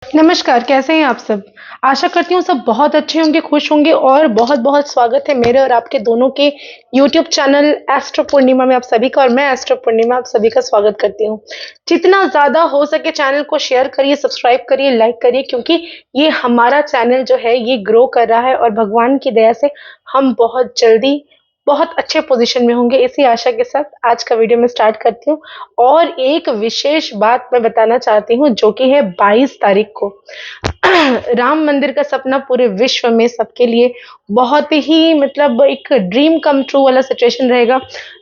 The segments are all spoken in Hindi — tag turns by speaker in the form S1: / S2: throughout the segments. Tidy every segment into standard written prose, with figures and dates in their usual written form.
S1: नमस्कार, कैसे हैं आप सब? आशा करती हूँ सब बहुत अच्छे होंगे, खुश होंगे और बहुत-बहुत स्वागत है मेरे और आपके दोनों के यूट्यूब चैनल एस्ट्रो पूर्णिमा में आप सभी का और मैं एस्ट्रो पूर्णिमा आप सभी का स्वागत करती हूँ। जितना ज़्यादा हो सके चैनल को शेयर करिए, सब्सक्राइब करिए, लाइक करिए क्योंकि ये हमारा चैनल जो है ये ग्रो कर रहा है और भगवान की दया से हम बहुत जल्दी बहुत अच्छे पोज़ीशन में होंगे। इसी आशा के साथ आज का वीडियो मैं स्टार्ट करती हूँ और एक विशेष बात मैं बताना चाहती हूँ जो कि है 22 तारीख को राम मंदिर का सपना पूरे विश्व में सबके लिए बहुत ही मतलब एक ड्रीम कम ट्रू वाला सिचुएशन रहेगा।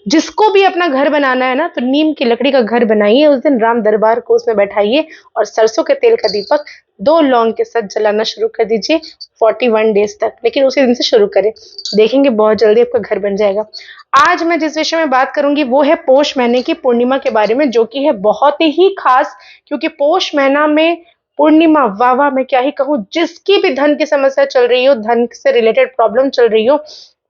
S1: जिसको भी अपना घर बनाना है ना तो नीम की लकड़ी का घर बनाइए, उस दिन राम दरबार को उसमें बैठाइए और सरसों के तेल का दीपक 2 लौंग के साथ जलाना शुरू कर दीजिए 41 डेज तक, लेकिन उसी दिन से शुरू करें। देखेंगे बहुत जल्दी आपका घर बन जाएगा। आज मैं जिस विषय में बात करूंगी वो है पौष महीने की पूर्णिमा के बारे में, जो कि है बहुत ही खास क्योंकि पौष महीना में पूर्णिमा वाह वाह मैं क्या ही कहूँ, जिसकी भी धन की समस्या चल रही हो, धन से रिलेटेड प्रॉब्लम चल रही हो,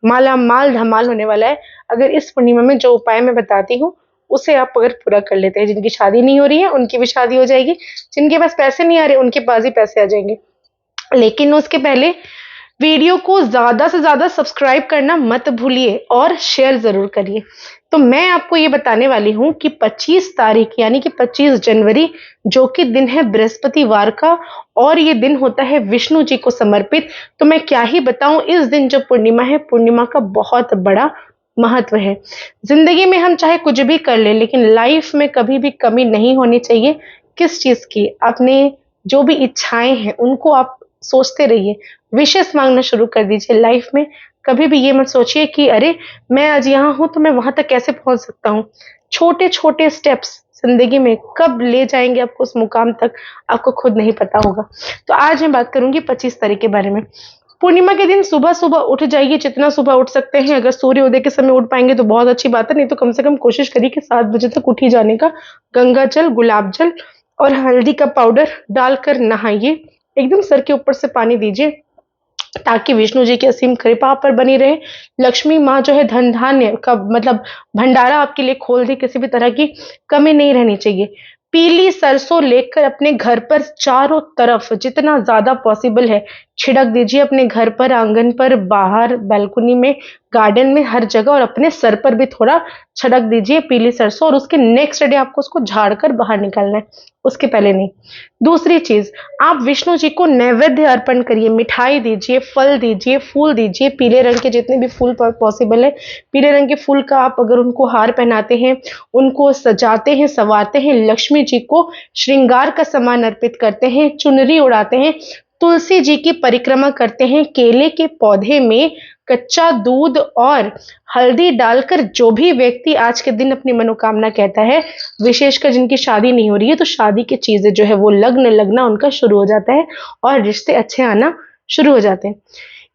S1: माला माल धमाल होने वाला है अगर इस पूर्णिमा में जो उपाय मैं बताती हूँ उसे आप अगर पूरा कर लेते हैं। जिनकी शादी नहीं हो रही है उनकी भी शादी हो जाएगी, जिनके पास पैसे नहीं आ रहे उनके पास ही पैसे आ जाएंगे। लेकिन उसके पहले वीडियो को ज़्यादा से ज़्यादा सब्सक्राइब करना मत भूलिए और शेयर ज़रूर करिए। तो मैं आपको ये बताने वाली हूँ कि 25 तारीख यानी कि 25 जनवरी जो कि दिन है बृहस्पतिवार का और ये दिन होता है विष्णु जी को समर्पित। तो मैं क्या ही बताऊँ, इस दिन जो पूर्णिमा है, पूर्णिमा का बहुत बड़ा महत्व है। ज़िंदगी में हम चाहे कुछ भी कर लें लेकिन लाइफ में कभी भी कमी नहीं होनी चाहिए। किस चीज़ की? अपने जो भी इच्छाएँ हैं उनको आप सोचते रहिए, विशेष मांगना शुरू कर दीजिए लाइफ में। कभी भी ये मत सोचिए कि अरे मैं आज यहाँ हूँ तो मैं वहां तक कैसे पहुंच सकता हूँ। छोटे छोटे स्टेप्स जिंदगी में कब ले जाएंगे आपको उस मुकाम तक, आपको खुद नहीं पता होगा। तो आज मैं बात करूंगी 25 तारीख के बारे में। पूर्णिमा के दिन सुबह सुबह उठ जाइए, जितना सुबह उठ सकते हैं। अगर सूर्योदय के समय उठ पाएंगे तो बहुत अच्छी बात है, नहीं तो कम से कम कोशिश करिए कि 7 बजे तक उठ ही जाने का। गंगा जल, गुलाब जल और हल्दी का पाउडर डालकर नहाइए। एकदम सर के ऊपर से पानी दीजिए ताकि विष्णु जी की असीम कृपा पर बनी रहे। लक्ष्मी माँ जो है धन धान्य का मतलब भंडारा आपके लिए खोल दे, किसी भी तरह की कमी नहीं रहनी चाहिए। पीली सरसों लेकर अपने घर पर चारों तरफ जितना ज्यादा पॉसिबल है छिड़क दीजिए। अपने घर पर, आंगन पर, बाहर, बालकनी में, गार्डन में, हर जगह और अपने सर पर भी थोड़ा छिड़क दीजिए पीली सरसों। और उसके नेक्स्ट डे आपको उसको झाड़ कर बाहर निकालना है, उसके पहले नहीं। दूसरी चीज, आप विष्णु जी को नैवेद्य अर्पण करिए, मिठाई दीजिए, फल दीजिए, फूल दीजिए। पीले रंग के जितने भी फूल पॉसिबल है, पीले रंग के फूल का आप अगर उनको हार पहनाते हैं, उनको सजाते हैं, संवारते हैं, लक्ष्मी जी को श्रृंगार का सामान अर्पित करते हैं, चुनरी उड़ाते हैं, तुलसी जी की परिक्रमा करते हैं, केले के पौधे में कच्चा दूध और हल्दी डालकर जो भी व्यक्ति आज के दिन अपनी मनोकामना कहता है, विशेषकर जिनकी शादी नहीं हो रही है तो शादी की चीजें जो है वो लग्न लगना उनका शुरू हो जाता है और रिश्ते अच्छे आना शुरू हो जाते हैं।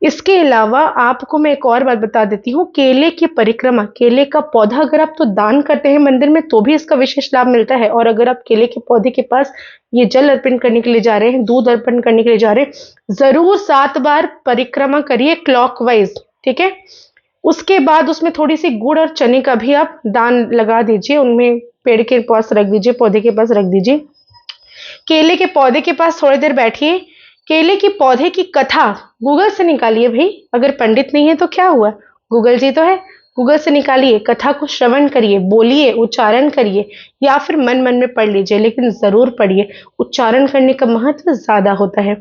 S1: इसके अलावा आपको मैं एक और बात बता देती हूँ, केले की परिक्रमा, केले का पौधा अगर आप तो दान करते हैं मंदिर में तो भी इसका विशेष लाभ मिलता है। और अगर आप केले के पौधे के पास ये जल अर्पण करने के लिए जा रहे हैं, दूध अर्पण करने के लिए जा रहे हैं, जरूर 7 बार परिक्रमा करिए क्लॉकवाइज, ठीक है। उसके बाद उसमें थोड़ी सी गुड़ और चने का भी आप दान लगा दीजिए, उनमें पेड़ के पास रख दीजिए, पौधे के पास रख दीजिए। केले के पौधे के पास थोड़ी देर बैठिए, केले के पौधे की कथा गूगल से निकालिए भाई। अगर पंडित नहीं है तो क्या हुआ, गूगल जी तो है, गूगल से निकालिए, कथा को श्रवण करिए, बोलिए, उच्चारण करिए या फिर मन मन में पढ़ लीजिए, लेकिन जरूर पढ़िए। उच्चारण करने का महत्व ज्यादा होता है।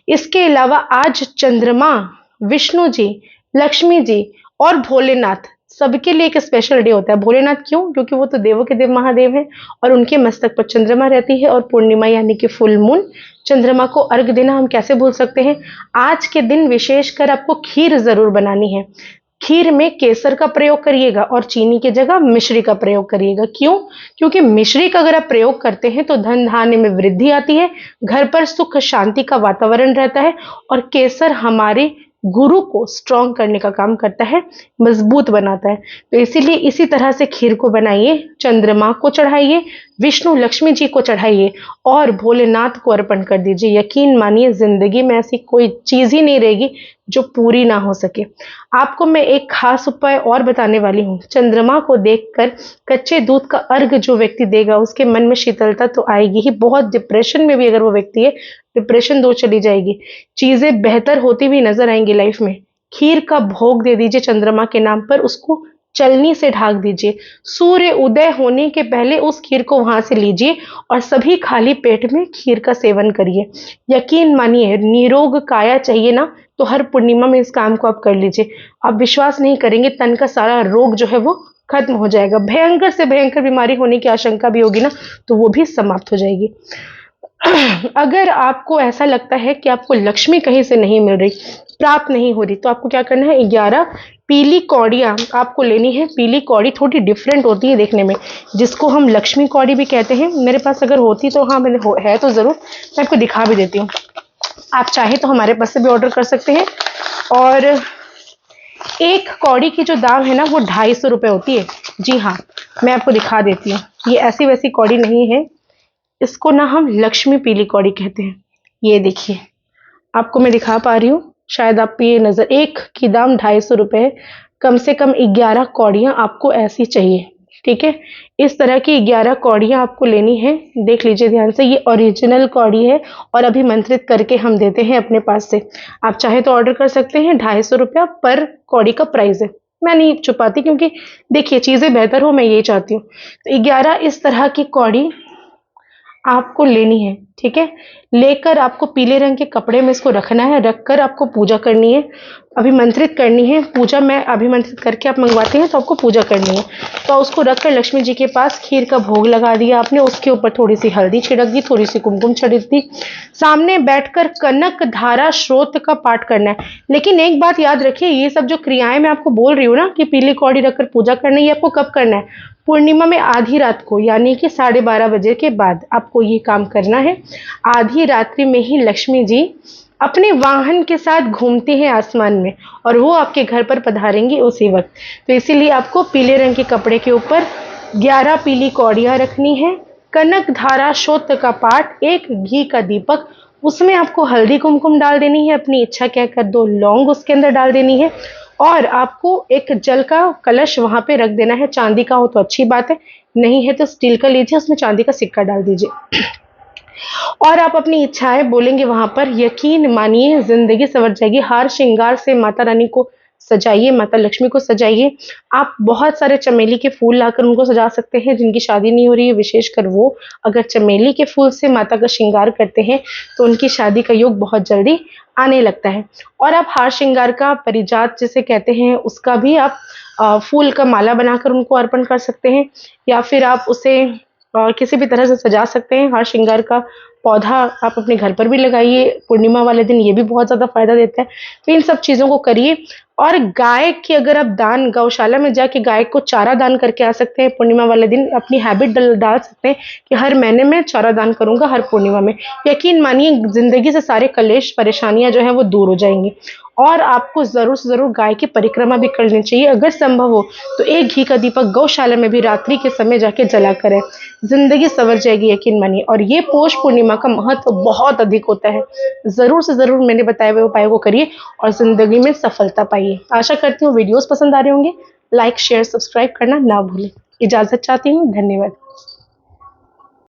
S1: इसके अलावा आज चंद्रमा, विष्णु जी, लक्ष्मी जी और भोलेनाथ सबके लिए एक स्पेशल डे होता है। भोलेनाथ क्यों? क्योंकि वो तो देवों के देव महादेव हैं और उनके मस्तक पर चंद्रमा रहती है और पूर्णिमा यानी कि फुल मून, चंद्रमा को अर्घ देना हम कैसे भूल सकते हैं। आज के दिन विशेषकर आपको खीर जरूर बनानी है। खीर में केसर का प्रयोग करिएगा और चीनी की जगह मिश्री का प्रयोग करिएगा। क्यों? क्योंकि मिश्री का अगर आप प्रयोग करते हैं तो धन धान्य में वृद्धि आती है, घर पर सुख शांति का वातावरण रहता है और केसर हमारे गुरु को स्ट्रॉन्ग करने का काम करता है, मजबूत बनाता है। तो इसीलिए इसी तरह से खीर को बनाइए, चंद्रमा को चढ़ाइए, विष्णु लक्ष्मी जी को चढ़ाइए और भोलेनाथ को अर्पण कर दीजिए। यकीन मानिए जिंदगी में ऐसी कोई चीज ही नहीं रहेगी जो पूरी ना हो सके। आपको मैं एक खास उपाय और बताने वाली हूँ। चंद्रमा को देखकर कच्चे दूध का अर्घ जो व्यक्ति देगा उसके मन में शीतलता तो आएगी ही, बहुत डिप्रेशन में भी अगर वो व्यक्ति है, डिप्रेशन दूर चली जाएगी, चीजें बेहतर होती हुई नजर आएंगी लाइफ में। खीर का भोग दे दीजिए चंद्रमा के नाम पर, उसको चलनी से ढाक दीजिए। सूर्य उदय होने के पहले उस खीर को वहां से लीजिए और सभी खाली पेट में खीर का सेवन करिए। यकीन मानिए निरोग काया चाहिए ना, तो हर पूर्णिमा में इस काम को आप कर लीजिए। आप विश्वास नहीं करेंगे, तन का सारा रोग जो है वो खत्म हो जाएगा। भयंकर से भयंकर बीमारी होने की आशंका भी होगी ना, तो वो भी समाप्त हो जाएगी। अगर आपको ऐसा लगता है कि आपको लक्ष्मी कहीं से नहीं मिल रही, प्राप्त नहीं हो रही, तो आपको क्या करना है, 11 पीली कौड़ियां आपको लेनी है। पीली कौड़ी थोड़ी डिफरेंट होती है देखने में, जिसको हम लक्ष्मी कौड़ी भी कहते हैं। मेरे पास अगर होती तो हाँ, मैंने है तो जरूर, मैं आपको दिखा भी देती हूँ। आप चाहे तो हमारे पास से भी ऑर्डर कर सकते हैं। और एक कौड़ी की जो दाम है ना वो 250 रुपये होती है। जी हाँ, मैं आपको दिखा देती हूँ। ये ऐसी वैसी कौड़ी नहीं है, इसको ना हम लक्ष्मी पीली कौड़ी कहते हैं। ये देखिए, आपको मैं दिखा पा रही हूँ, शायद आप ये नजर, एक की दाम 250 रुपये है। कम से कम 11 कौड़ियां आपको ऐसी चाहिए। ठीक है, इस तरह की 11 कौड़ियां आपको लेनी है। देख लीजिए ध्यान से, ये ओरिजिनल कौड़ी है और अभिमंत्रित करके हम देते हैं अपने पास से। आप चाहे तो ऑर्डर कर सकते हैं, 250 रुपया पर कौड़ी का प्राइस है। मैं नहीं छुपाती, क्योंकि देखिए चीजें बेहतर हो, मैं ये चाहती हूँ। तो 11 इस तरह की कौड़ी आपको लेनी है। ठीक है, लेकर आपको पीले रंग के कपड़े में इसको रखना है। रखकर आपको पूजा करनी है, अभिमंत्रित करनी है। पूजा मैं अभिमंत्रित करके आप मंगवाते हैं तो आपको पूजा करनी है। तो उसको रखकर लक्ष्मी जी के पास खीर का भोग लगा दिया आपने, उसके ऊपर थोड़ी सी हल्दी छिड़क दी, थोड़ी सी कुमकुम छिड़क दी। सामने बैठकर कनक धारा स्रोत का पाठ करना है। लेकिन एक बात याद रखिए, ये सब जो क्रियाएं मैं आपको बोल रही हूँ ना कि पीली कौड़ी रखकर पूजा करना, ये आपको कब करना है, पूर्णिमा में आधी रात को, यानी कि 12:30 बजे के बाद आपको ये काम करना है। आधी रात्रि में ही लक्ष्मी जी अपने वाहन के साथ घूमती हैं आसमान में और वो आपके घर पर पधारेंगी उसी वक्त। तो इसीलिए आपको पीले रंग के कपड़े के ऊपर 11 पीली कौड़ियां रखनी है, कनक धारा स्तोत्र का पाठ, एक घी का दीपक, उसमें आपको हल्दी कुमकुम डाल देनी है, अपनी इच्छा कहकर 2 लौंग उसके अंदर डाल देनी है। और आपको एक जल का कलश वहां पे रख देना है। चांदी का हो तो अच्छी बात है, नहीं है तो स्टील का लीजिए, उसमें चांदी का सिक्का डाल दीजिए। और आप अपनी इच्छाएं बोलेंगे वहां पर, यकीन मानिए जिंदगी संवर जाएगी। हार श्रृंगार से माता रानी को सजाइए, माता लक्ष्मी को सजाइए। आप बहुत सारे चमेली के फूल लाकर उनको सजा सकते हैं। जिनकी शादी नहीं हो रही है, विशेषकर वो अगर चमेली के फूल से माता का श्रृंगार करते हैं तो उनकी शादी का योग बहुत जल्दी आने लगता है। और आप हार श्रृंगार का परिजात जिसे कहते हैं, उसका भी आप फूल का माला बनाकर उनको अर्पण कर सकते हैं, या फिर आप उसे किसी भी तरह से सजा सकते हैं। हार श्रृंगार का पौधा आप अपने घर पर भी लगाइए पूर्णिमा वाले दिन, ये भी बहुत ज्यादा फायदा देता है। तो इन सब चीजों को करिए। और गाय की अगर आप दान, गौशाला में जाके गाय को चारा दान करके आ सकते हैं पूर्णिमा वाले दिन। अपनी हैबिट डाल सकते हैं कि हर महीने में चारा दान करूंगा, हर पूर्णिमा में। यकीन मानिए जिंदगी से सारे कलेश परेशानियां जो है वो दूर हो जाएंगी। और आपको जरूर से जरूर गाय की परिक्रमा भी करनी चाहिए। अगर संभव हो तो एक घी का दीपक गौशाला में भी रात्रि के समय जाके जला करें, जिंदगी संवर जाएगी, यकीन मानिए। और ये पौष पूर्णिमा का महत्व बहुत अधिक होता है। जरूर से जरूर मैंने बताए हुए उपायों को करिए और जिंदगी में सफलता पाइए। आशा करती हूँ वीडियोस पसंद आ रहे होंगे। लाइक शेयर सब्सक्राइब करना ना भूलें। इजाजत चाहती हूँ, धन्यवाद।